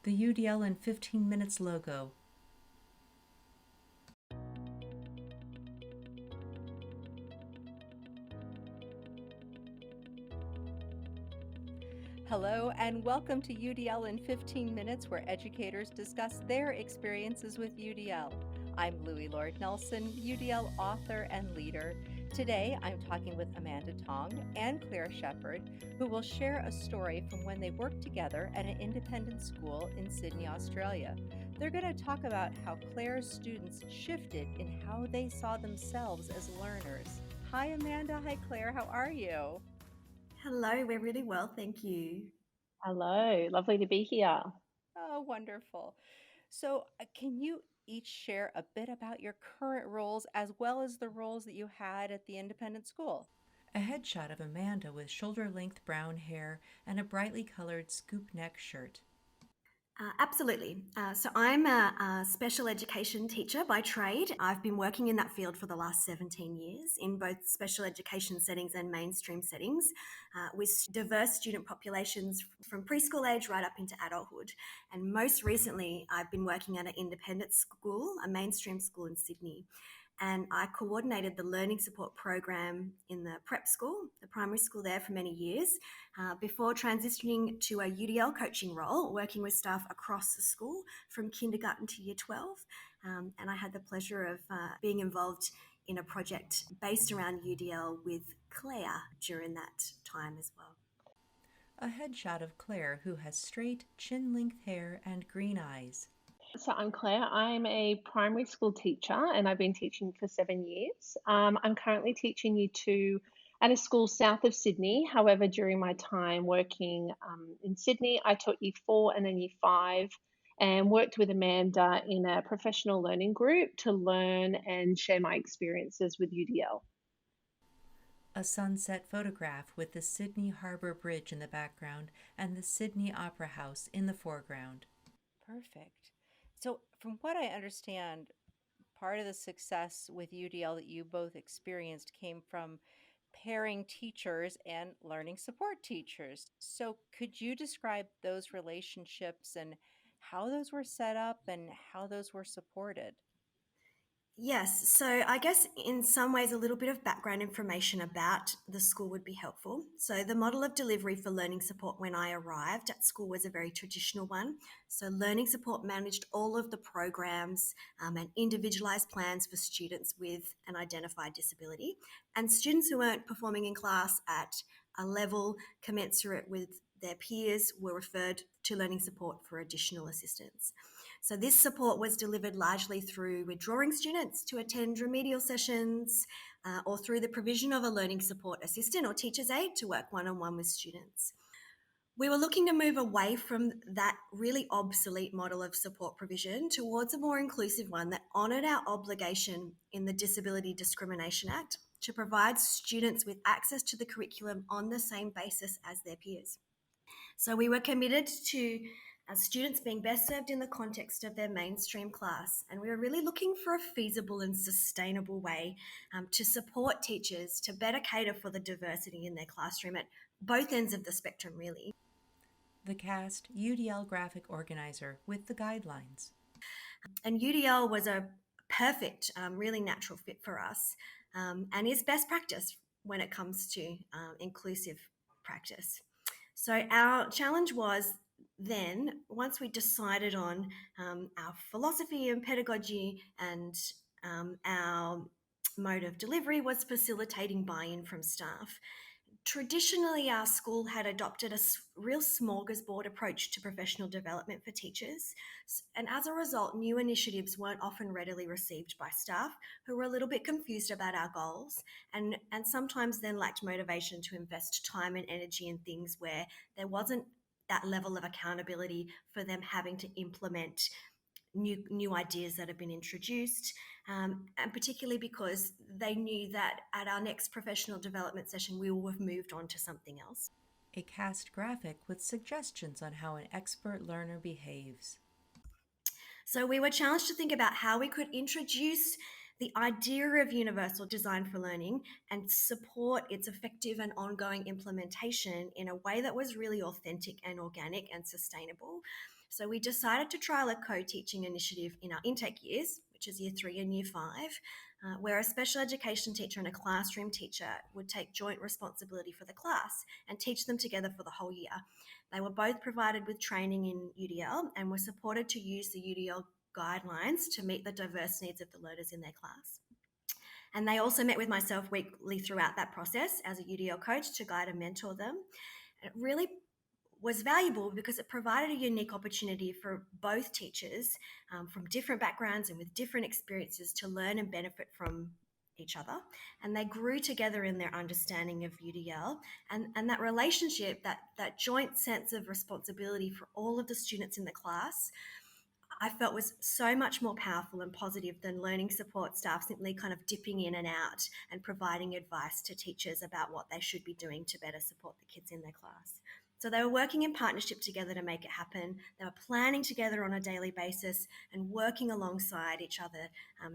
The UDL in 15 Minutes logo. Hello, and welcome to UDL in 15 Minutes, where educators discuss their experiences with UDL. I'm Louie Lord Nelson, UDL author and leader. Today, I'm talking with Amanda Tong and Claire Sheppard, who will share a story from when they worked together at an independent school in Sydney, Australia. They're going to talk about how Claire's students shifted in how they saw themselves as learners. Hi, Amanda. Hi, Claire. How are you? Hello, we're really well, thank you. Hello, lovely to be here. Oh, wonderful. So, can you each share a bit about your current roles as well as the roles that you had at the independent school? A headshot of Amanda with shoulder-length brown hair and a brightly colored scoop neck shirt. Absolutely. So I'm a special education teacher by trade. I've been working in that field for the last 17 years in both special education settings and mainstream settings with diverse student populations from preschool age right up into adulthood. And most recently, I've been working at an independent school, a mainstream school in Sydney. And I coordinated the learning support program in the prep school, the primary school there for many years, before transitioning to a UDL coaching role, working with staff across the school from kindergarten to year 12. And I had the pleasure of being involved in a project based around UDL with Claire during that time as well. A headshot of Claire, who has straight, chin-length hair and green eyes. So I'm Claire. I'm a primary school teacher and I've been teaching for 7 years. I'm currently teaching year two at a school south of Sydney. However, during my time working in Sydney, I taught year four and then year five and worked with Amanda in a professional learning group to learn and share my experiences with UDL. A sunset photograph with the Sydney Harbour Bridge in the background and the Sydney Opera House in the foreground. Perfect. So, from what I understand, part of the success with UDL that you both experienced came from pairing teachers and learning support teachers. So, could you describe those relationships and how those were set up and how those were supported? Yes, so I guess in some ways a little bit of background information about the school would be helpful. So, the model of delivery for learning support when I arrived at school was a very traditional one. So, learning support managed all of the programs and individualised plans for students with an identified disability. And students who weren't performing in class at a level commensurate with their peers were referred to learning support for additional assistance. So, this support was delivered largely through withdrawing students to attend remedial sessions or through the provision of a learning support assistant or teacher's aide to work one on one with students. We were looking to move away from that really obsolete model of support provision towards a more inclusive one that honoured our obligation in the Disability Discrimination Act to provide students with access to the curriculum on the same basis as their peers. So we were committed to students being best served in the context of their mainstream class, and we were really looking for a feasible and sustainable way to support teachers to better cater for the diversity in their classroom at both ends of the spectrum, really. The cast UDL graphic organizer with the guidelines. And UDL was a perfect, really natural fit for us and is best practice when it comes to inclusive practice. So our challenge was then, once we decided on our philosophy and pedagogy and our mode of delivery, was facilitating buy-in from staff. Traditionally, our school had adopted a real smorgasbord approach to professional development for teachers. And as a result, new initiatives weren't often readily received by staff who were a little bit confused about our goals and sometimes then lacked motivation to invest time and energy in things where there wasn't that level of accountability for them having to implement new ideas that have been introduced, and particularly because they knew that at our next professional development session we will have moved on to something else. A cast graphic with suggestions on how an expert learner behaves. So we were challenged to think about how we could introduce the idea of universal design for learning and support its effective and ongoing implementation in a way that was really authentic and organic and sustainable. So we decided to trial a co-teaching initiative in our intake years, which is year 3 and year 5, where a special education teacher and a classroom teacher would take joint responsibility for the class and teach them together for the whole year. They were both provided with training in UDL and were supported to use the UDL guidelines to meet the diverse needs of the learners in their class. And they also met with myself weekly throughout that process as a UDL coach to guide and mentor them. And it really was valuable because it provided a unique opportunity for both teachers from different backgrounds and with different experiences to learn and benefit from each other. And they grew together in their understanding of UDL, and that relationship, that joint sense of responsibility for all of the students in the class, I felt was so much more powerful and positive than learning support staff simply kind of dipping in and out and providing advice to teachers about what they should be doing to better support the kids in their class. So they were working in partnership together to make it happen. They were planning together on a daily basis and working alongside each other,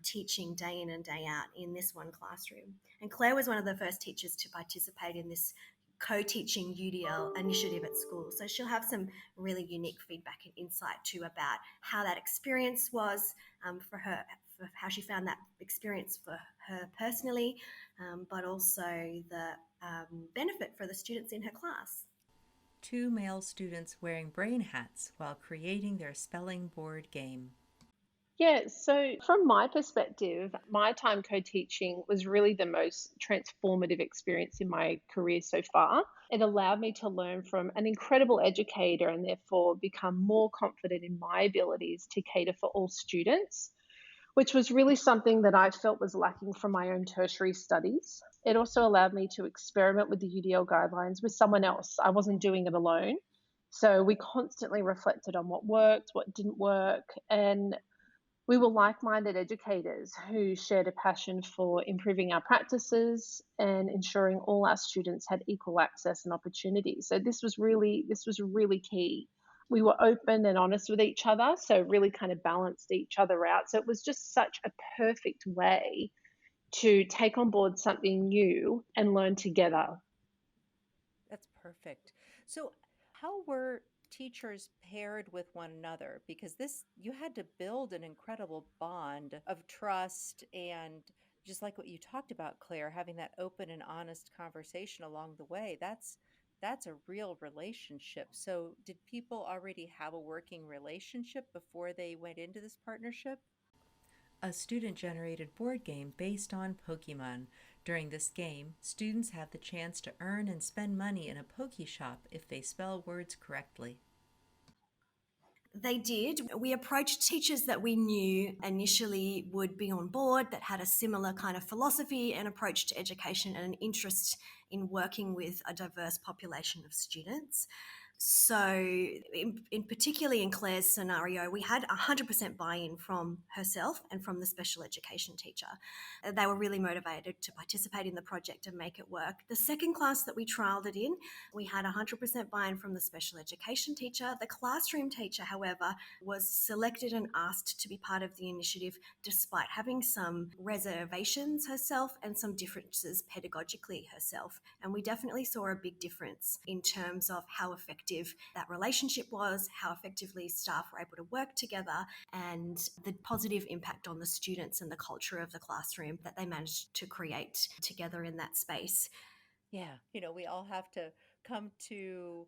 teaching day in and day out in this one classroom. And Claire was one of the first teachers to participate in this co-teaching UDL initiative at school. So she'll have some really unique feedback and insight too about how that experience was for her, for how she found that experience for her personally, but also the benefit for the students in her class. 2 male students wearing brain hats while creating their spelling board game. Yeah, so from my perspective, my time co-teaching was really the most transformative experience in my career so far. It allowed me to learn from an incredible educator and therefore become more confident in my abilities to cater for all students, which was really something that I felt was lacking from my own tertiary studies. It also allowed me to experiment with the UDL guidelines with someone else. I wasn't doing it alone. So we constantly reflected on what worked, what didn't work, and we were like minded educators who shared a passion for improving our practices and ensuring all our students had equal access and opportunities. So this was really key. We were open and honest with each other, so really kind of balanced each other out. So it was just such a perfect way to take on board something new and learn together. That's perfect. So, how were teachers paired with one another? Because this, you had to build an incredible bond of trust and just like what you talked about, Claire, having that open and honest conversation along the way. That's a real relationship. So, did people already have a working relationship before they went into this partnership? A student-generated board game based on Pokemon. During this game, students have the chance to earn and spend money in a Poke Shop if they spell words correctly. They did. We approached teachers that we knew initially would be on board, that had a similar kind of philosophy and approach to education and an interest in working with a diverse population of students. So, in particularly in Claire's scenario, we had 100% buy-in from herself and from the special education teacher. They were really motivated to participate in the project and make it work. The second class that we trialled it in, we had 100% buy-in from the special education teacher. The classroom teacher, however, was selected and asked to be part of the initiative despite having some reservations herself and some differences pedagogically herself. And we definitely saw a big difference in terms of how effective that relationship was, how effectively staff were able to work together, and the positive impact on the students and the culture of the classroom that they managed to create together in that space. Yeah, we all have to come to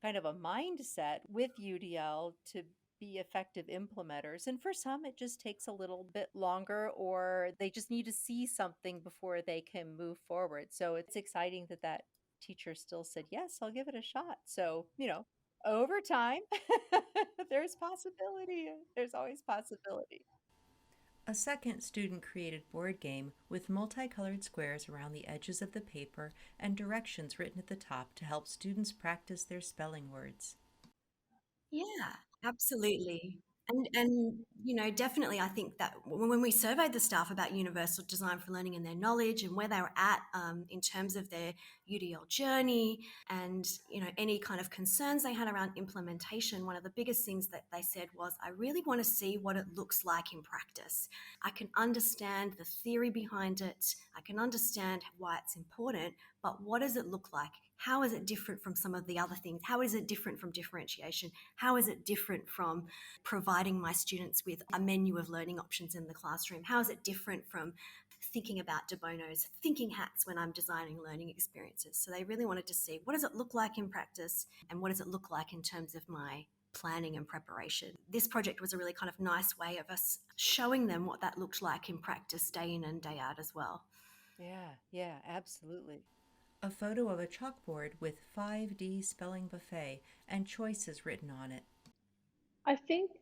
kind of a mindset with UDL to be effective implementers. And for some, it just takes a little bit longer, or they just need to see something before they can move forward. So it's exciting that that teacher still said, yes, I'll give it a shot. So, over time, there's possibility. There's always possibility. A second student-created board game with multicolored squares around the edges of the paper and directions written at the top to help students practice their spelling words. Yeah, absolutely. And definitely, I think that when we surveyed the staff about universal design for learning and their knowledge and where they were at in terms of their UDL journey and any kind of concerns they had around implementation, one of the biggest things that they said was, I really want to see what it looks like in practice. I can understand the theory behind it. I can understand why it's important, but what does it look like? How is it different from some of the other things? How is it different from differentiation? How is it different from providing my students with a menu of learning options in the classroom? How is it different from thinking about de Bono's thinking hats when I'm designing learning experiences? So they really wanted to see, what does it look like in practice and what does it look like in terms of my planning and preparation. This project was a really kind of nice way of us showing them what that looked like in practice day in and day out as well. Yeah, absolutely. A photo of a chalkboard with 5D spelling buffet and choices written on it. I think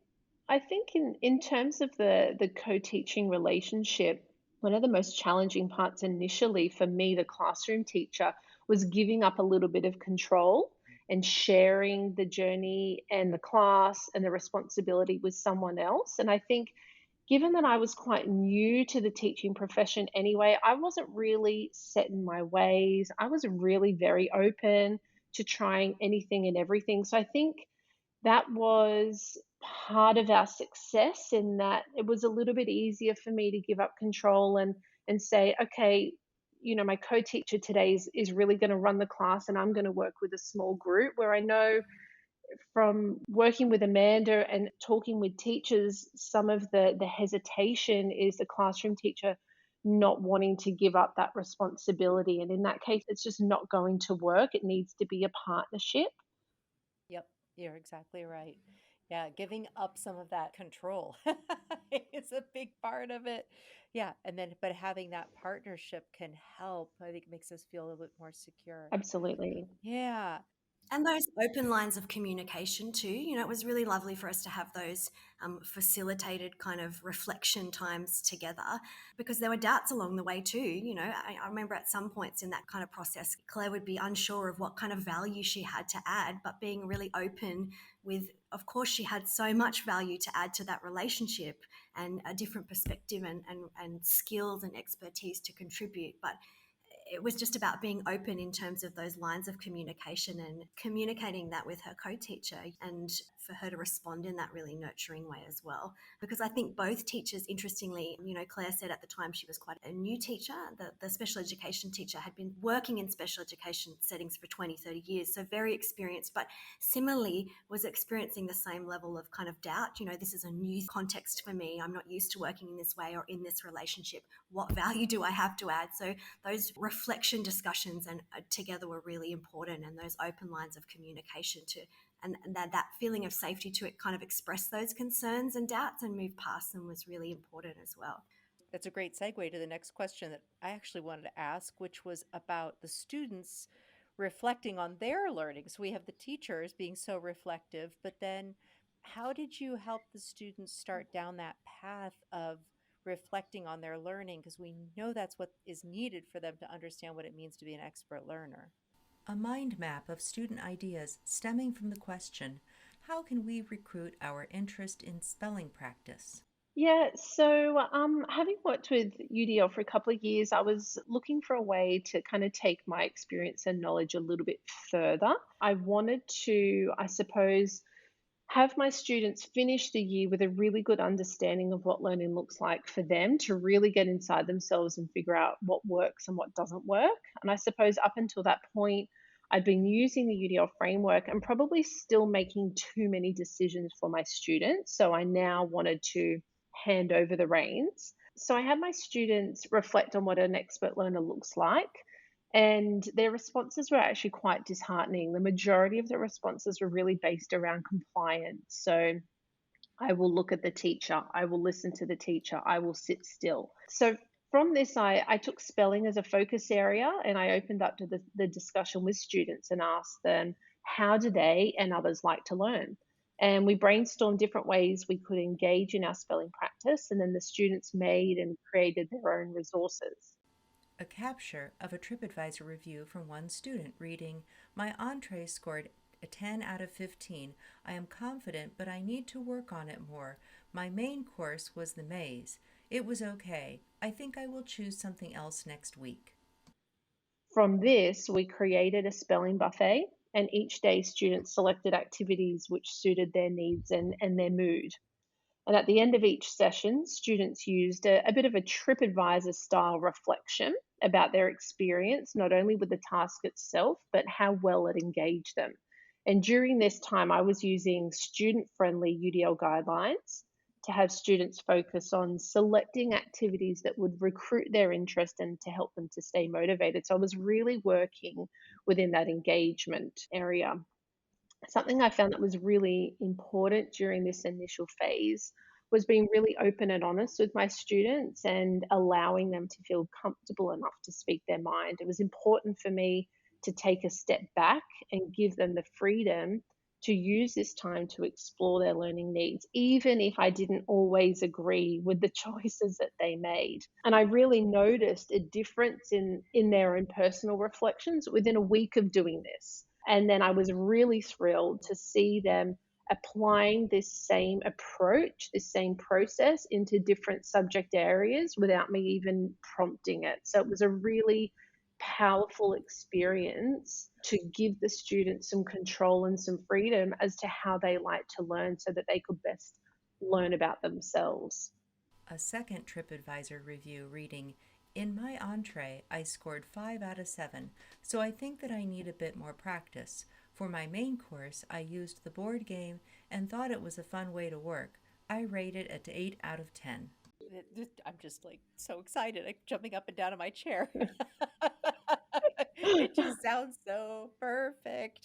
I think in terms of the co-teaching relationship, one of the most challenging parts initially for me, the classroom teacher, was giving up a little bit of control and sharing the journey and the class and the responsibility with someone else. And I think given that I was quite new to the teaching profession anyway, I wasn't really set in my ways. I was really very open to trying anything and everything. So I think that was part of our success in that it was a little bit easier for me to give up control and say, okay, my co-teacher today is really going to run the class and I'm going to work with a small group, where I know from working with Amanda and talking with teachers, some of the hesitation is the classroom teacher not wanting to give up that responsibility. And in that case, it's just not going to work. It needs to be a partnership. Yep, you're exactly right. Yeah, giving up some of that control is a big part of it. Yeah, and then but having that partnership can help. I think makes us feel a little bit more secure. Absolutely. Yeah. And those open lines of communication too. It was really lovely for us to have those facilitated kind of reflection times together, because there were doubts along the way too. I remember at some points in that kind of process, Claire would be unsure of what kind of value she had to add, but being really open with, of course, she had so much value to add to that relationship and a different perspective and skills and expertise to contribute. But it was just about being open in terms of those lines of communication and communicating that with her co-teacher, and for her to respond in that really nurturing way as well. Because I think both teachers, interestingly, Claire said at the time she was quite a new teacher. The special education teacher had been working in special education settings for 20, 30 years, so very experienced, but similarly was experiencing the same level of kind of doubt. This is a new context for me. I'm not used to working in this way or in this relationship. What value do I have to add? So those reflection discussions and together were really important, and those open lines of communication to and that feeling of safety to kind of express those concerns and doubts and move past them was really important as well. That's a great segue to the next question that I actually wanted to ask, which was about the students reflecting on their learning. So we have the teachers being so reflective, but then how did you help the students start down that path of reflecting on their learning? Because we know that's what is needed for them to understand what it means to be an expert learner. A mind map of student ideas stemming from the question, how can we recruit our interest in spelling practice? Yeah, so having worked with UDL for a couple of years, I was looking for a way to kind of take my experience and knowledge a little bit further. I wanted to, I suppose, have my students finish the year with a really good understanding of what learning looks like for them, to really get inside themselves and figure out what works and what doesn't work. And I suppose up until that point, I'd been using the UDL framework and probably still making too many decisions for my students. So I now wanted to hand over the reins. So I had my students reflect on what an expert learner looks like. And their responses were actually quite disheartening. The majority of the responses were really based around compliance. So I will look at the teacher, I will listen to the teacher, I will sit still. So from this, I took spelling as a focus area, and I opened up to the discussion with students and asked them, how do they and others like to learn? And we brainstormed different ways we could engage in our spelling practice, and then the students made and created their own resources. A capture of a TripAdvisor review from one student reading, my entree scored a 10 out of 15. I am confident, but I need to work on it more. My main course was the maze. It was okay. I think I will choose something else next week. From this, we created a spelling buffet, and each day students selected activities which suited their needs and their mood. And at the end of each session, students used a bit of a TripAdvisor style reflection about their experience, not only with the task itself, but how well it engaged them. And during this time, I was using student friendly UDL guidelines to have students focus on selecting activities that would recruit their interest and to help them to stay motivated. So I was really working within that engagement area. Something I found that was really important during this initial phase was being really open and honest with my students and allowing them to feel comfortable enough to speak their mind. It was important for me to take a step back and give them the freedom to use this time to explore their learning needs, even if I didn't always agree with the choices that they made. And I really noticed a difference in their own personal reflections within a week of doing this. And then I was really thrilled to see them applying this same approach, this same process into different subject areas without me even prompting it. So it was a really powerful experience to give the students some control and some freedom as to how they like to learn so that they could best learn about themselves. A second TripAdvisor review reading, "In my entree, I scored 5 out of 7, so I think that I need a bit more practice. For my main course, I used the board game and thought it was a fun way to work. I rate it at 8 out of 10. I'm just like so excited, like jumping up and down in my chair. It just sounds so perfect.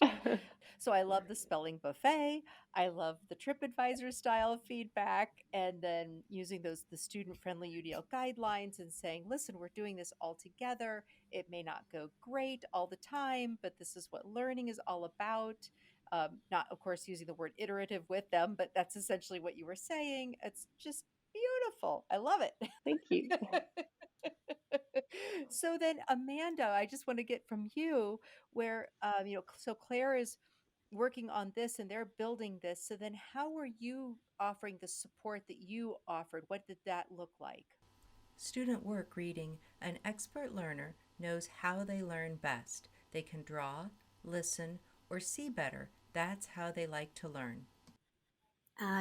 So I love the spelling buffet. I love the TripAdvisor style feedback, and then using the student friendly UDL guidelines and saying, listen, we're doing this all together. It may not go great all the time, but this is what learning is all about. Not, of course, using the word iterative with them, but that's essentially what you were saying. It's just beautiful. I love it. Thank you. So then, Amanda, I just want to get from you where, so Claire is working on this and they're building this. So then, how are you offering the support that you offered? What did that look like? Student work reading, "An expert learner knows how they learn best. They can draw, listen, or see better. That's how they like to learn."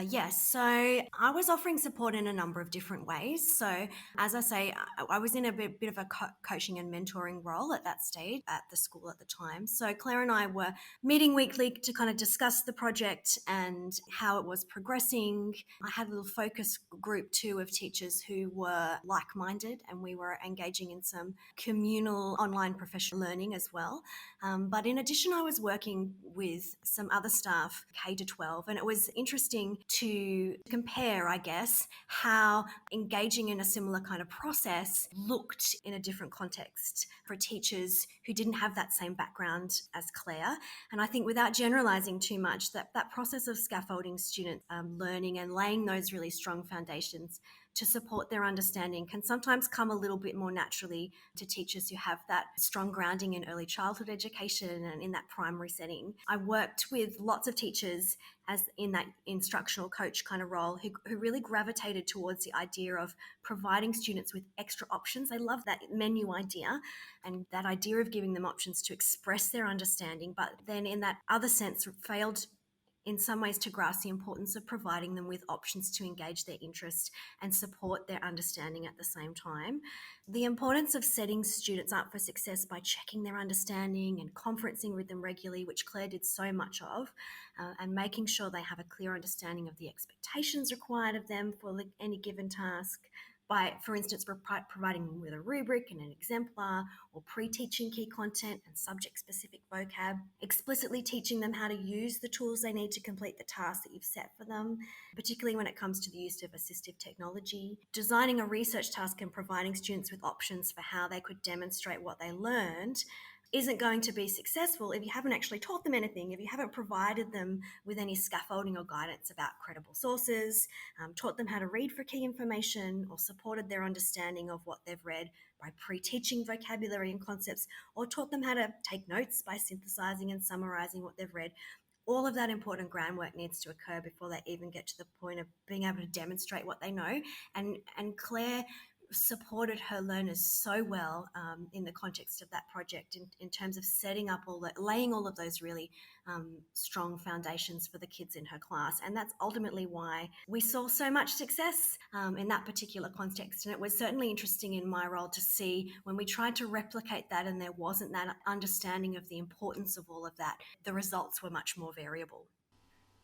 Yes, so I was offering support in a number of different ways. So, as I say, I was in a bit of a coaching and mentoring role at that stage at the school at the time. So, Claire and I were meeting weekly to kind of discuss the project and how it was progressing. I had a little focus group too of teachers who were like minded, and we were engaging in some communal online professional learning as well. But in addition, I was working with some other staff, K to 12, and it was interesting to compare, I guess, how engaging in a similar kind of process looked in a different context for teachers who didn't have that same background as Claire. And I think without generalizing too much, that process of scaffolding student learning and laying those really strong foundations to support their understanding can sometimes come a little bit more naturally to teachers who have that strong grounding in early childhood education and in that primary setting. I worked with lots of teachers as in that instructional coach kind of role who really gravitated towards the idea of providing students with extra options. I love that menu idea and that idea of giving them options to express their understanding, but then in that other sense failed in some ways to grasp the importance of providing them with options to engage their interest and support their understanding at the same time. The importance of setting students up for success by checking their understanding and conferencing with them regularly, which Claire did so much of, and making sure they have a clear understanding of the expectations required of them for any given task, by, for instance, providing them with a rubric and an exemplar, or pre-teaching key content and subject-specific vocab, explicitly teaching them how to use the tools they need to complete the task that you've set for them, particularly when it comes to the use of assistive technology, designing a research task and providing students with options for how they could demonstrate what they learned isn't going to be successful if you haven't actually taught them anything, if you haven't provided them with any scaffolding or guidance about credible sources, taught them how to read for key information, or supported their understanding of what they've read by pre-teaching vocabulary and concepts, or taught them how to take notes by synthesizing and summarizing what they've read. all of that important groundwork needs to occur before they even get to the point of being able to demonstrate what they know. And Claire supported her learners so well in the context of that project in terms of setting up laying all of those really strong foundations for the kids in her class. And that's ultimately why we saw so much success in that particular context. And it was certainly interesting in my role to see when we tried to replicate that and there wasn't that understanding of the importance of all of that, the results were much more variable.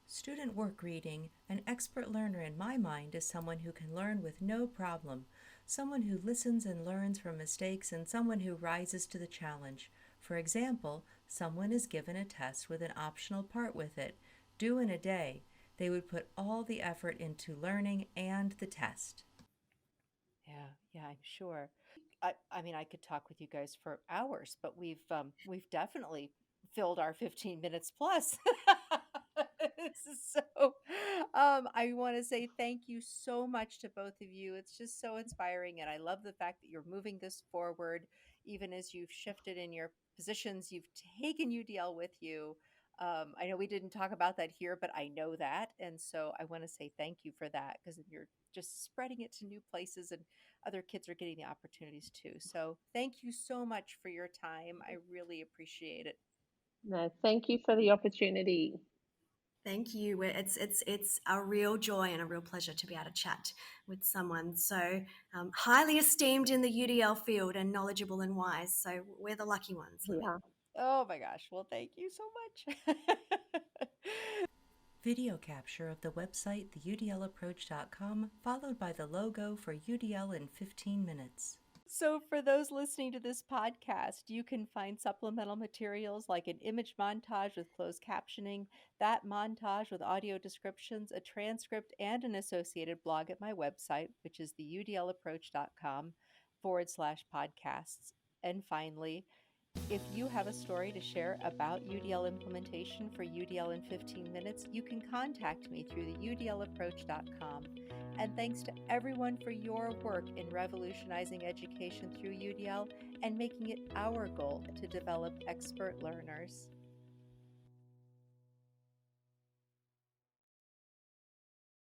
Student work reading, an expert learner in my mind is someone who can learn with no problem, someone who listens and learns from mistakes, and someone who rises to the challenge. For example, someone is given a test with an optional part with it, due in a day. They would put all the effort into learning and the test. Yeah, I'm sure. I mean, I could talk with you guys for hours, but we've definitely filled our 15 minutes plus. So, I want to say thank you so much to both of you. It's just so inspiring, and I love the fact that you're moving this forward, even as you've shifted in your positions. You've taken UDL with you. I know we didn't talk about that here, but I know that, and so I want to say thank you for that because you're just spreading it to new places and other kids are getting the opportunities too. So thank you so much for your time. I really appreciate it. No, thank you for the opportunity. Thank you. It's a real joy and a real pleasure to be able to chat with someone so highly esteemed in the UDL field and knowledgeable and wise. So we're the lucky ones, Louie. Yeah. Oh my gosh. Well, thank you so much. Video capture of the website theudlapproach.com, followed by the logo for UDL in 15 minutes. So, for those listening to this podcast, you can find supplemental materials like an image montage with closed captioning, that montage with audio descriptions, a transcript, and an associated blog at my website, which is theudlapproach.com/podcasts. And finally, if you have a story to share about UDL implementation for UDL in 15 minutes, you can contact me through the udlapproach.com. And thanks to everyone for your work in revolutionizing education through UDL and making it our goal to develop expert learners.